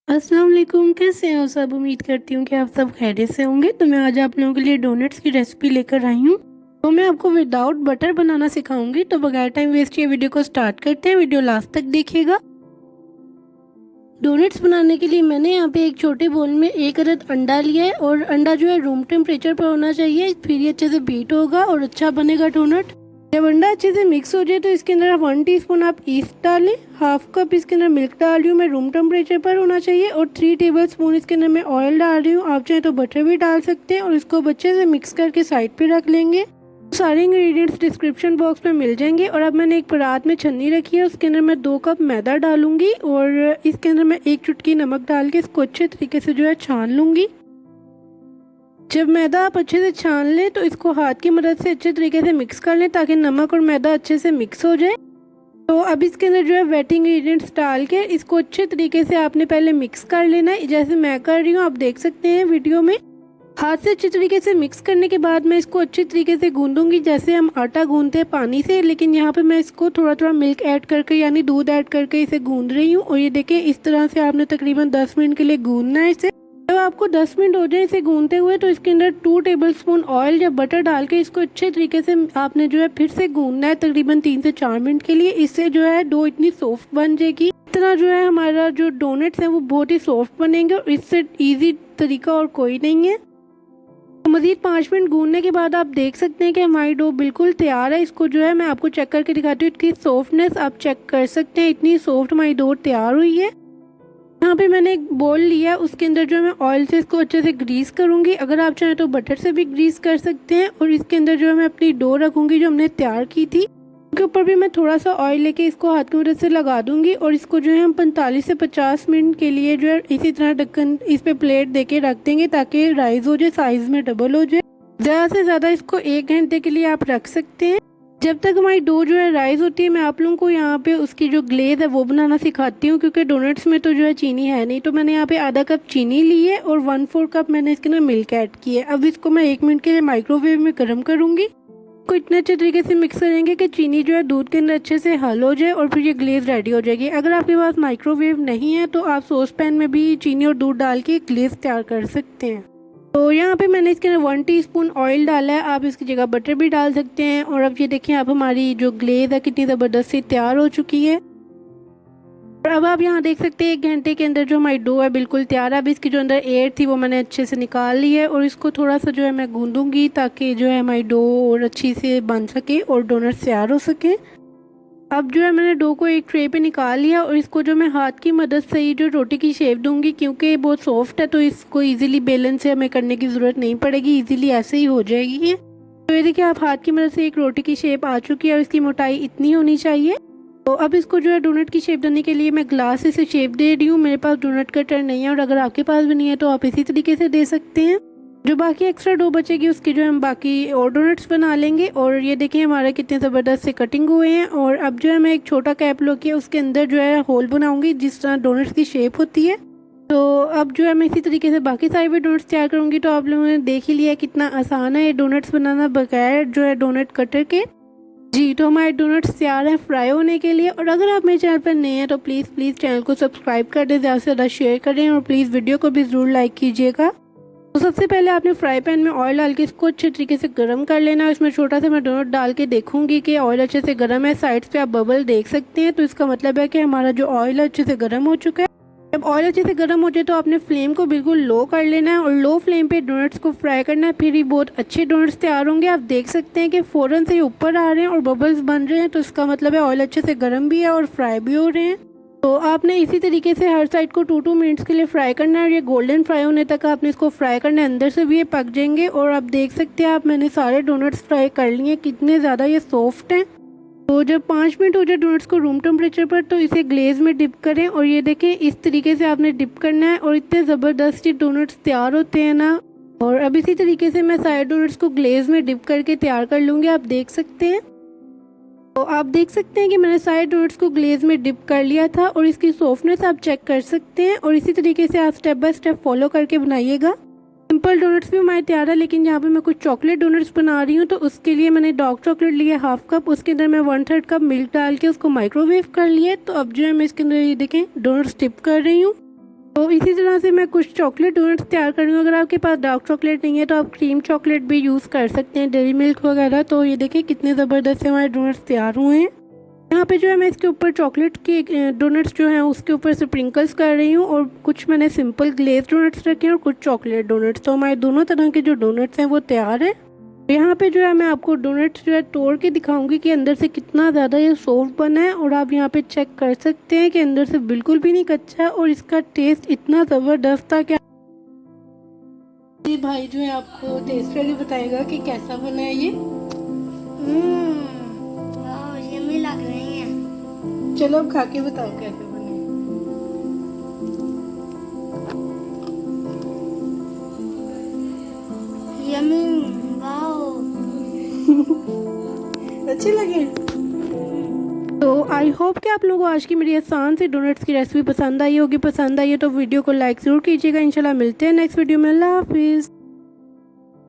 अस्सलाम वालेकुम, कैसे हैं सब। उम्मीद करती हूँ कि आप सब खैरियत से होंगे। तो मैं आज आप लोगों के लिए डोनट्स की रेसिपी लेकर आई हूँ। तो मैं आपको विदाउट बटर बनाना सिखाऊंगी। तो बगैर टाइम वेस्ट किए वीडियो को स्टार्ट करते हैं। वीडियो लास्ट तक देखिएगा। डोनट्स बनाने के लिए मैंने यहाँ पे एक छोटे बोल में एक अदद अंडा लिया है और अंडा जो है रूम टेम्परेचर पर होना चाहिए, फिर ये अच्छे से बीट होगा और अच्छा बनेगा डोनट। जब अंडा अच्छे से मिक्स हो जाए तो इसके अंदर 1 टीस्पून आप ईस्ट डालें, हाफ कप इसके अंदर मिल्क डाल रही हूँ मैं, रूम टेम्परेचर पर होना चाहिए, और 3 टेबलस्पून इसके अंदर मैं ऑयल डाल रही हूँ। आप चाहे तो बटर भी डाल सकते हैं और इसको अच्छे से मिक्स करके साइड पे रख लेंगे। सारे इंग्रेडिएंट्स डिस्क्रिप्शन बॉक्स में मिल जाएंगे। और अब मैंने एक परात में छन्नी रखी है, उसके अंदर मैं 2 कप मैदा डालूंगी और इसके अंदर मैं 1 चुटकी नमक डाल के इसको अच्छे तरीके से जो है छान लूंगी। जब मैदा आप अच्छे से छान लें तो इसको हाथ की मदद से अच्छे तरीके से मिक्स कर लें ताकि नमक और मैदा अच्छे से मिक्स हो जाए। तो अब इसके अंदर जो है वेट इंग्रेडिएंट्स डाल के इसको अच्छे तरीके से आपने पहले मिक्स कर लेना है, जैसे मैं कर रही हूँ, आप देख सकते हैं वीडियो में। हाथ से अच्छे तरीके से मिक्स करने के बाद मैं इसको अच्छे तरीके से गूंदूंगी जैसे हम आटा गूंदते हैं पानी से, लेकिन यहाँ पे मैं इसको थोड़ा थोड़ा मिल्क ऐड करके यानी दूध ऐड करके इसे गूंद रही हूँ। और ये देखें, इस तरह से आपने तकरीबन 10 मिनट के लिए गूंदना है इसे। जब आपको 10 मिनट हो जाए इसे गूंदते हुए तो इसके अंदर 2 टेबलस्पून ऑयल या बटर डाल के इसको अच्छे तरीके से आपने जो है फिर से गूंदना है तकरीबन 3 से 4 मिनट के लिए। इससे जो है डो इतनी सॉफ्ट बन जाएगी। इस तरह जो है हमारा जो डोनट्स है वो बहुत ही सॉफ्ट बनेंगे और इससे इजी तरीका और कोई नहीं है। मजीद 5 मिनट गूंदने के बाद आप देख सकते हैं कि हमारी डो बिल्कुल तैयार है। इसको जो है मैं आपको चेक करके दिखाती हूँ, इसकी सॉफ्टनेस आप चेक कर सकते हैं, इतनी सॉफ्ट हमारी डो तैयार हुई है। यहाँ पे मैंने एक बोल लिया, उसके अंदर जो है मैं ऑयल से इसको अच्छे से ग्रीस करूंगी। अगर आप चाहें तो बटर से भी ग्रीस कर सकते हैं। और इसके अंदर जो है मैं अपनी डो रखूंगी जो हमने तैयार की थी, उसके ऊपर भी मैं थोड़ा सा ऑयल लेके इसको हाथ की मदद से लगा दूंगी। और इसको जो है हम 45 से 50 मिनट के लिए जो है इसी तरह ढक्कन इस पे प्लेट देके रख देंगे ताकि राइस हो जाए, साइज में डबल हो जाए। ज़्यादा से ज़्यादा इसको 1 घंटे के लिए आप रख सकते हैं। जब तक हमारी डो जो है राइस होती है, मैं आप लोगों को यहाँ पे उसकी जो ग्लेज है वो बनाना सिखाती हूँ, क्योंकि डोनट्स में तो जो है चीनी है नहीं। तो मैंने यहाँ पे आधा कप चीनी ली है और 1/4 कप मैंने इसके अंदर मिल्क ऐड की है। अब इसको मैं 1 मिनट के लिए माइक्रोवेव में गर्म करूँगी। को इतने अच्छे तरीके से मिक्स करेंगे कि चीनी जो है दूध के अंदर अच्छे से हल हो जाए और फिर ये ग्लेज रेडी हो जाएगी। अगर आपके पास माइक्रोवेव नहीं है तो आप सॉस पैन में भी चीनी और दूध डाल के ग्लेज तैयार कर सकते हैं। तो यहाँ पे मैंने इसके अंदर 1 टीस्पून ऑयल डाला है, आप इसकी जगह बटर भी डाल सकते हैं। और अब ये देखिए, अब हमारी जो ग्लेज है कितनी ज़बरदस्त सी तैयार हो चुकी है। और अब आप यहाँ देख सकते हैं 1 घंटे के अंदर जो हमारी डो है बिल्कुल तैयार है। अब इसकी जो अंदर एयर थी वो मैंने अच्छे से निकाल ली है और इसको थोड़ा सा जो है मैं गूंदूंगी ताकि जो है हमारी डो और अच्छी से बन सके और डोनट्स तैयार हो सके। अब जो है मैंने डो को एक ट्रे पे निकाल लिया और इसको जो मैं हाथ की मदद से ही जो रोटी की शेप दूंगी, क्योंकि ये बहुत सॉफ्ट है तो इसको इजीली बेलन से हमें करने की ज़रूरत नहीं पड़ेगी, इजीली ऐसे ही हो जाएगी ये। तो ये देखिए, आप हाथ की मदद से एक रोटी की शेप आ चुकी है और इसकी मोटाई इतनी होनी चाहिए। तो अब इसको जो है डोनट की शेप देने के लिए मैं ग्लास से शेप दे रही हूँ। मेरे पास डोनट कटर नहीं है और अगर आपके पास भी नहीं है तो आप इसी तरीके से दे सकते हैं। जो बाकी एक्स्ट्रा डो बचेगी उसकी जो हम बाकी और डोनट्स बना लेंगे। और ये देखिए हमारे कितने ज़बरदस्त से कटिंग हुए हैं। और अब जो है मैं एक छोटा कैप लेके उसके अंदर जो है होल बनाऊंगी जिस तरह डोनट्स की शेप होती है। तो अब जो है मैं इसी तरीके से बाकी सारे भी डोनट्स तैयार करूंगी। तो आप लोगों ने देख ही लिया कितना आसान है ये डोनट्स बनाना बगैर जो है डोनट कटर के। जी, तो हमारे डोनट्स तैयार हैं फ्राई होने के लिए। और अगर आप मेरे चैनल पर नए हैं तो प्लीज़ चैनल को सब्सक्राइब कर दें, ज़्यादा से ज़्यादा शेयर करें और प्लीज़ वीडियो को भी ज़रूर लाइक कीजिएगा। तो सबसे पहले आपने फ्राई पैन में ऑयल डाल के इसको अच्छे तरीके से गर्म कर लेना है। इसमें छोटा सा मैं डोनट डाल के देखूंगी कि ऑयल अच्छे से गर्म है। साइड्स पे आप बबल देख सकते हैं, तो इसका मतलब है कि हमारा जो ऑयल है अच्छे से गर्म हो चुका है। जब ऑयल अच्छे से गर्म हो जाए तो आपने फ्लेम को बिल्कुल लो कर लेना है और लो फ्लेम पे डोनट्स को फ्राई करना है, फिर ही बहुत अच्छे डोनट्स तैयार होंगे। आप देख सकते हैं कि फ़ौरन से ऊपर आ रहे हैं और बबल्स बन रहे हैं, तो इसका मतलब है ऑयल अच्छे से गर्म भी है और फ्राई भी हो रहे हैं। तो आपने इसी तरीके से हर साइड को 2-2 मिनट्स के लिए फ्राई करना है और ये गोल्डन फ्राई होने तक आपने इसको फ्राई करना है, अंदर से भी ये पक जाएंगे। और आप देख सकते हैं मैंने सारे डोनट्स फ्राई कर लिए, कितने ज़्यादा ये सॉफ्ट हैं। तो जब 5 मिनट हो जाए डोनट्स को रूम टेम्परेचर पर तो इसे ग्लेज में डिप करें। और ये देखें, इस तरीके से आपने डिप करना है और इतने ज़बरदस्त डोनट्स तैयार होते हैं ना। और अब इसी तरीके से मैं सारे डोनट्स को ग्लेज में डिप करके तैयार कर लूँगी, आप देख सकते हैं। तो आप देख सकते हैं कि मैंने सारे डोनट्स को ग्लेज में डिप कर लिया था और इसकी सॉफ्टनेस आप चेक कर सकते हैं। और इसी तरीके से आप स्टेप बाय स्टेप फॉलो करके बनाइएगा। सिंपल डोनट्स भी हमारे तैयार है, लेकिन यहाँ पे मैं कुछ चॉकलेट डोनट्स बना रही हूँ, तो उसके लिए मैंने डार्क चॉकलेट लिया 1/2 कप, उसके अंदर मैं 1/3 कप मिल्क डाल के उसको माइक्रोवेव कर लिया। तो अब जो है मैं इसके अंदर ये देखें डोनट्स डिप कर रही हूँ। तो इसी तरह से मैं कुछ चॉकलेट डोनट्स तैयार कर रही हूँ। अगर आपके पास डार्क चॉकलेट नहीं है तो आप क्रीम चॉकलेट भी यूज़ कर सकते हैं, डेयरी मिल्क वगैरह। तो ये देखिए कितने ज़बरदस्त से हमारे डोनट्स तैयार हुए हैं। यहाँ पे जो है मैं इसके ऊपर चॉकलेट के डोनट्स जो हैं उसके ऊपर स्प्रिंकल्स कर रही हूँ, और कुछ मैंने सिंपल ग्लेज डोनट्स रखे हैं और कुछ चॉकलेट डोनट्स। तो हमारे दोनों तरह के जो डोनट्स हैं वो तैयार है। यहाँ पे जो है मैं आपको डोनट्स जो है तोड़ के दिखाऊंगी कि अंदर से कितना ज़्यादा ये सॉफ्ट बना है, और आप यहाँ पे चेक कर सकते हैं कि अंदर से बिल्कुल भी नहीं कच्चा है, और इसका टेस्ट इतना ज़बरदस्त था कि ये भाई जो है आपको टेस्ट करके बताएगा कि कैसा बना है ये। यम्मी लग रही है। चलो अब खा के बताओ कैसे बने। Yummy, wow. अच्छे लगे। तो आई होप कि आप लोगों को आज की मेरी आसान सी डोनट्स की रेसिपी पसंद आई होगी। पसंद आई है तो वीडियो को लाइक ज़रूर कीजिएगा। इंशाल्लाह मिलते हैं नेक्स्ट वीडियो में। अल्लाह हाफिज़।